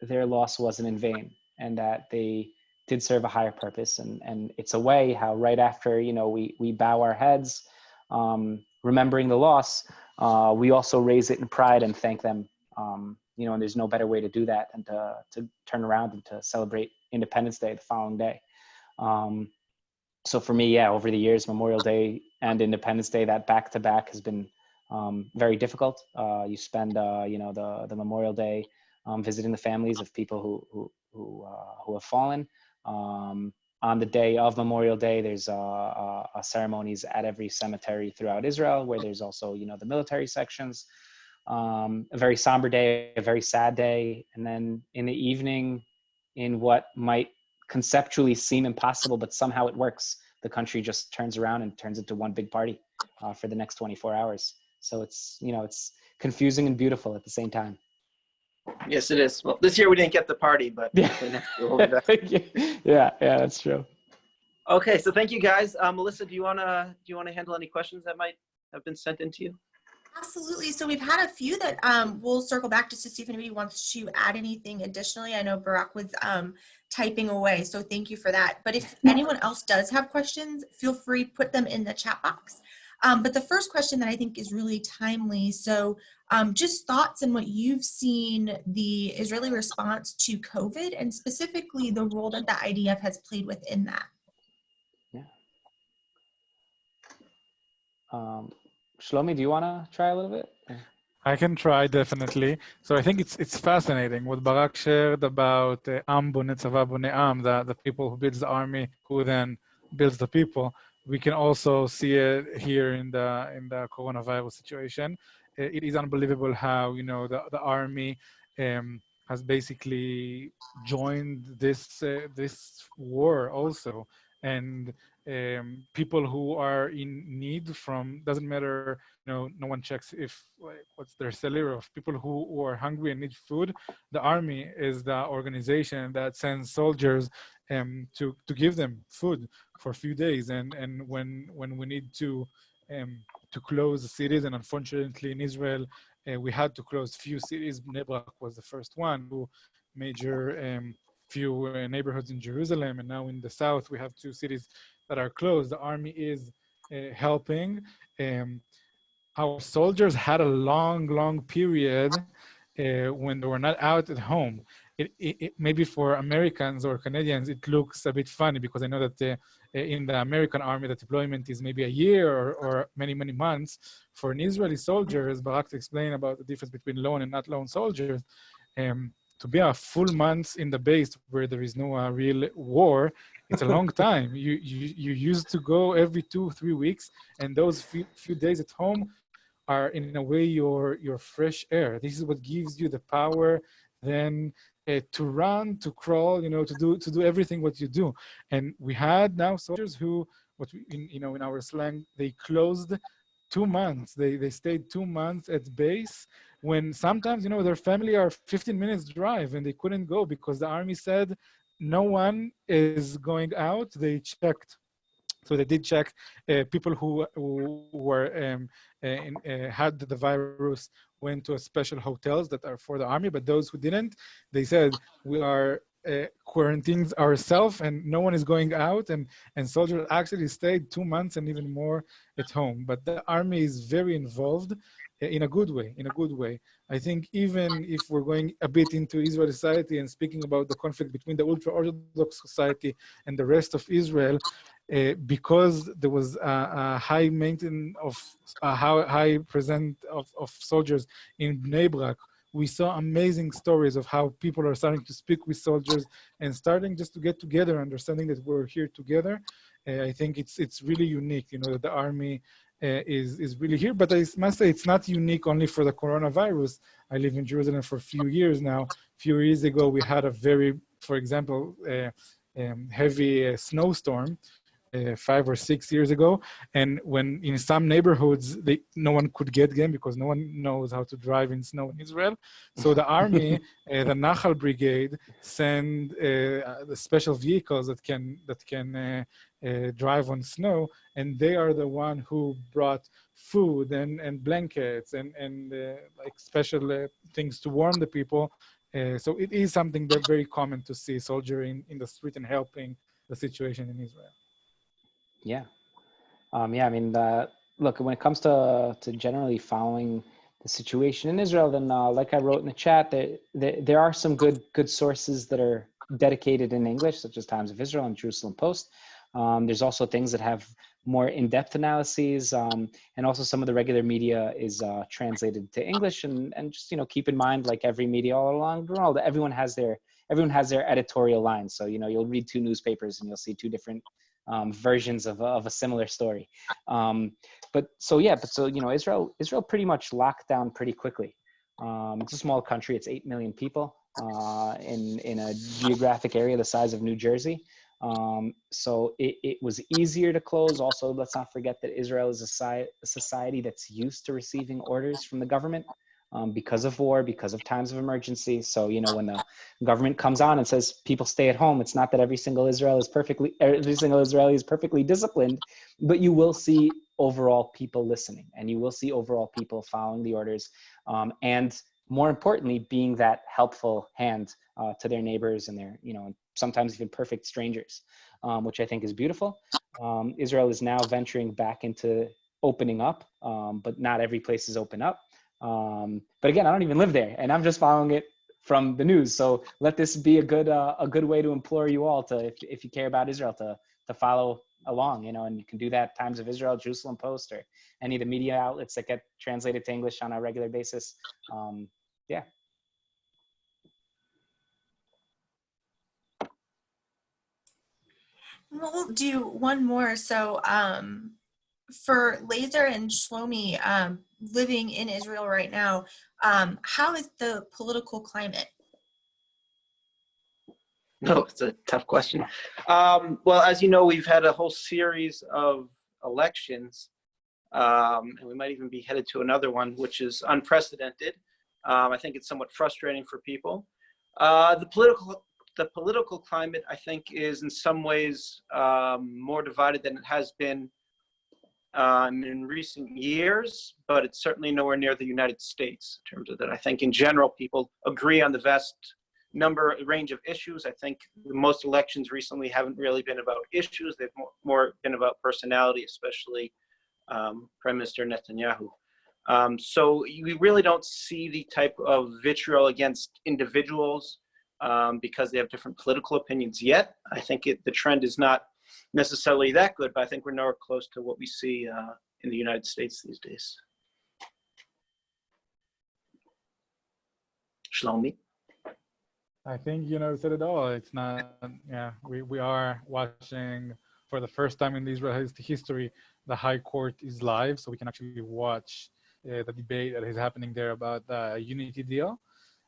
Speaker 4: their loss wasn't in vain, and that they did serve a higher purpose. And it's a way how right after, we bow our heads, remembering the loss, we also raise it in pride and thank them. And there's no better way to do that than to turn around and to celebrate Independence Day the following day. So for me, over the years, Memorial Day and Independence Day, that back-to-back has been very difficult. You spend, the Memorial Day visiting the families of people who have fallen. On the day of Memorial Day, there's ceremonies at every cemetery throughout Israel, where there's also, the military sections. A very somber day, a very sad day. And then in the evening, in what might conceptually seem impossible, but somehow it works, the country just turns around and turns into one big party for the next 24 hours. So it's, it's confusing and beautiful at the same time.
Speaker 5: Yes, it is. Well, this year we didn't get the party, but
Speaker 4: yeah, that's true.
Speaker 5: Okay, so thank you guys. Melissa, do you wanna handle any questions that might have been sent in to you?
Speaker 2: Absolutely. So we've had a few that we'll circle back just to see if anybody wants to add anything additionally. I know Barak was typing away, so thank you for that. But if anyone else does have questions, feel free to put them in the chat box. But the first question that I think is really timely. So just thoughts on what you've seen the Israeli response to COVID, and specifically the role that the IDF has played within that.
Speaker 4: Yeah. Shlomi, do you want to try a little bit?
Speaker 3: I can try, definitely. So I think it's fascinating what Barak shared about Am Bone Tzava Bone Am, the people who builds the army, who then builds the people. We can also see it here in the coronavirus situation. It is unbelievable how the army has basically joined this war also, and people who are in need from, doesn't matter, no one checks if like what's their salary, of people who are hungry and need food. The army is the organization that sends soldiers to give them food for a few days, and when we need to close the cities, and unfortunately in Israel we had to close few cities. Bnei Brak was the first one, who major few neighborhoods in Jerusalem, and now in the south we have two cities that are closed. The army is helping. Our soldiers had a long period when they were not out at home. Maybe for Americans or Canadians, it looks a bit funny, because I know that in the American army, the deployment is maybe a year or many months. For an Israeli soldiers, Barak explained about the difference between lone and not lone soldiers. To be a full month in the base where there is no real war, it's a long time. You used to go every 2-3 weeks, and those few days at home are in a way your fresh air. This is what gives you the power then to run, to crawl, to do everything what you do. And we had now soldiers who, in our slang, they closed 2 months. They stayed 2 months at base, when sometimes their family are 15 minutes drive, and they couldn't go because the army said no one is going out. They checked. So they did check people who were had the virus, went to a special hotels that are for the army, but those who didn't, they said we are quarantined ourselves and no one is going out, and soldiers actually stayed 2 months and even more at home. But the army is very involved in a good way. I think even if we're going a bit into Israeli society and speaking about the conflict between the ultra-Orthodox society and the rest of Israel, because there was a high maintenance of a high present of soldiers in Bnei Brak, we saw amazing stories of how people are starting to speak with soldiers and starting just to get together, understanding that we're here together. I think it's really unique, that the army is really here. But I must say it's not unique only for the coronavirus. I live in Jerusalem for a few years now. A few years ago, we had a very, for example, heavy snowstorm. 5 or 6 years ago, and when in some neighborhoods no one could get game because no one knows how to drive in snow in Israel. So the army, the Nachal Brigade, send the special vehicles that can drive on snow, and they are the one who brought food and blankets and like special things to warm the people. So it is something that very common to see soldier in the street and helping the situation in Israel.
Speaker 4: Yeah. I mean, look, when it comes to generally following the situation in Israel, then like I wrote in the chat, there are some good sources that are dedicated in English, such as Times of Israel and Jerusalem Post. There's also things that have more in-depth analyses, and also some of the regular media is translated to English. And just keep in mind, like every media all along the world, everyone has their editorial lines. So you'll read 2 newspapers and you'll see 2 different versions of a similar story. But Israel pretty much locked down pretty quickly. It's a small country. It's 8 million people in a geographic area the size of New Jersey. So it was easier to close. Also, let's not forget that Israel is a society that's used to receiving orders from the government because of war, because of times of emergency. So, when the government comes on and says people stay at home, it's not that every single Israeli is perfectly disciplined, but you will see overall people listening, and you will see overall people following the orders. And more importantly, being that helpful hand to their neighbors and their, sometimes even perfect strangers, which I think is beautiful. Israel is now venturing back into opening up, but not every place is open up. But again, I don't even live there, and I'm just following it from the news. So let this be a good way to implore you all to, if you care about Israel, to follow along, you know, and you can do that Times of Israel, Jerusalem Post, or any of the media outlets that get translated to English on a regular basis. Yeah.
Speaker 2: We'll do one more. So for Laser and Shlomi, living in Israel right now, how is the political climate?
Speaker 5: No, it's a tough question. Well, as you know, we've had a whole series of elections, and we might even be headed to another one, which is unprecedented. I think it's somewhat frustrating for people. The political climate, I think, is in some ways more divided than it has been in recent years, but it's certainly nowhere near the United States in terms of that. I think in general, people agree on the vast range of issues. I think most elections recently haven't really been about issues. They've more been about personality, especially Prime Minister Netanyahu. So we really don't see the type of vitriol against individuals because they have different political opinions yet. I think the trend is not necessarily that good, but I think we're nowhere close to what we see in the United States these days. Shlomi?
Speaker 3: I think, you know, said it all. It's not, yeah, we are watching for the first time in Israel history, the High Court is live, so we can actually watch the debate that is happening there about the unity deal.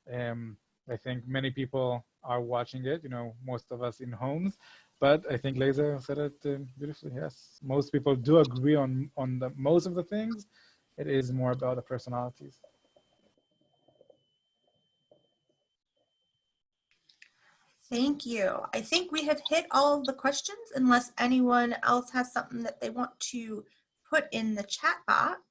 Speaker 3: I think many people are watching it, you know, most of us in homes, but I think Laser said it beautifully, yes. Most people do agree on most of the things. It is more about the personalities.
Speaker 2: Thank you. I think we have hit all of the questions unless anyone else has something that they want to put in the chat box.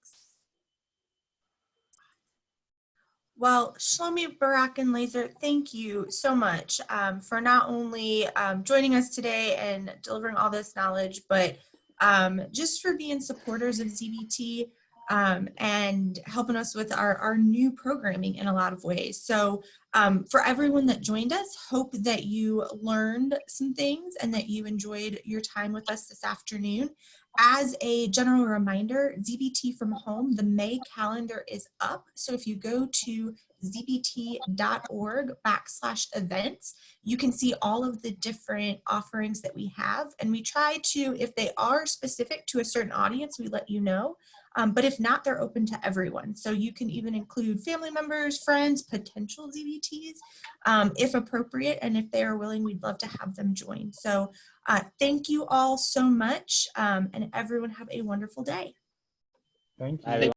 Speaker 2: Well, Shlomi, Barak, and Laser, thank you so much for not only joining us today and delivering all this knowledge, but just for being supporters of ZBT and helping us with our new programming in a lot of ways. So for everyone that joined us, hope that you learned some things and that you enjoyed your time with us this afternoon. As a general reminder, ZBT from home, the May calendar is up. So if you go to zbt.org/events, you can see all of the different offerings that we have. And we try to, if they are specific to a certain audience, we let you know. But if not, they're open to everyone. So you can even include family members, friends, potential ZBTs, if appropriate. And if they are willing, we'd love to have them join. So thank you all so much. And everyone have a wonderful day.
Speaker 3: Thank you.
Speaker 4: Everyone.